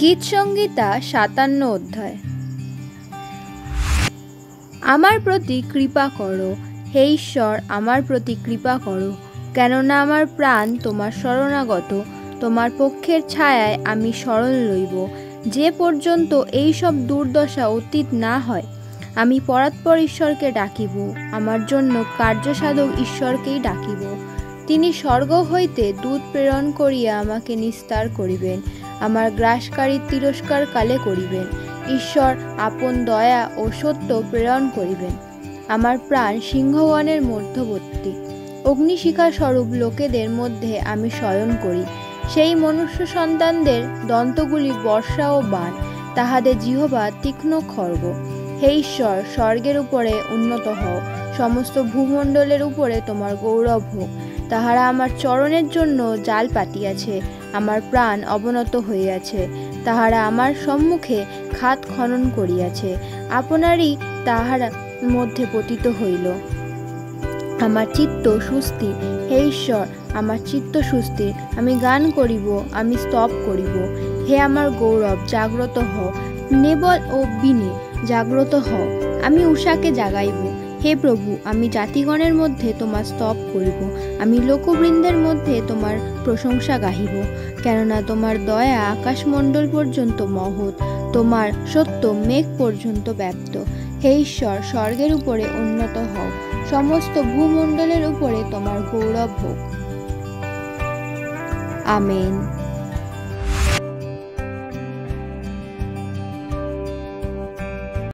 গীত সংহিতা ৫৭ অধ্যায়। আমার প্রতি কৃপা করো, হে ঈশ্বর, আমার প্রতি কৃপা করো, কেননা আমার প্রাণ তোমার শরণাগত। তোমার পক্ষের ছায়ায় আমি শরণ লইব। যে পর্যন্ত এই সব দুর্দশা অতীত না হয়, আমি পরাৎপর ঈশ্বরকে ডাকিব, আমার জন্য কার্যসাধক ঈশ্বরকেই ডাকিব। তিনি স্বর্গ হইতে দূত প্রেরণ করিয়া আমাকে নিস্তার করিবেন, আমার গ্রাসকারী তিরস্কার কালে করিবেন। ঈশ্বর আপন দয়া ও সত্য প্রেরণ করিবেন। আমার প্রাণ সিংহগণের মধ্যবর্তী, অগ্নিশিখা স্বরূপ লোকেদের মধ্যে আমি শয়ন করি। সেই মনুষ্য সন্তানদের দন্তগুলি বর্ষা ও বাণ, তাহাদের জিহ্বা তীক্ষ্ণ খড়গ। হে ঈশ্বর, স্বর্গের উপরে উন্নত হও, সমস্ত ভূমণ্ডলের উপরে তোমার গৌরব হোক। তাহারা আমার চরণের জন্য জাল পাতিয়াছে, আমার প্রাণ অবনত হইয়াছে। তাহারা আমার সম্মুখে খাত খনন করিয়াছে, আপনারই তাহারা মধ্যে পতিত হইল। আমার চিত্ত সুস্থির, হে ঈশ্বর, আমার চিত্ত সুস্থির। আমি গান করিব, আমি স্তব করিব। হে আমার গৌরব, জাগ্রত হও। নেবল ও বিনে জাগ্রত হও, আমি উষাকে জাগাইব। হে প্রভু, আমি জাতিগণের মধ্যে তোমার স্তব করিব, আমি লোকবৃন্দের মধ্যে তোমার প্রশংসা গাহিব। কেননা তোমার দয়া আকাশমণ্ডল পর্যন্ত মহৎ, তোমার সত্য মেঘ পর্যন্ত ব্যাপ্ত। হে ঈশ্বর, স্বর্গের উপরে উন্নত হও, সমস্ত ভূমণ্ডলের উপরে তোমার গৌরব হোক। আমেন।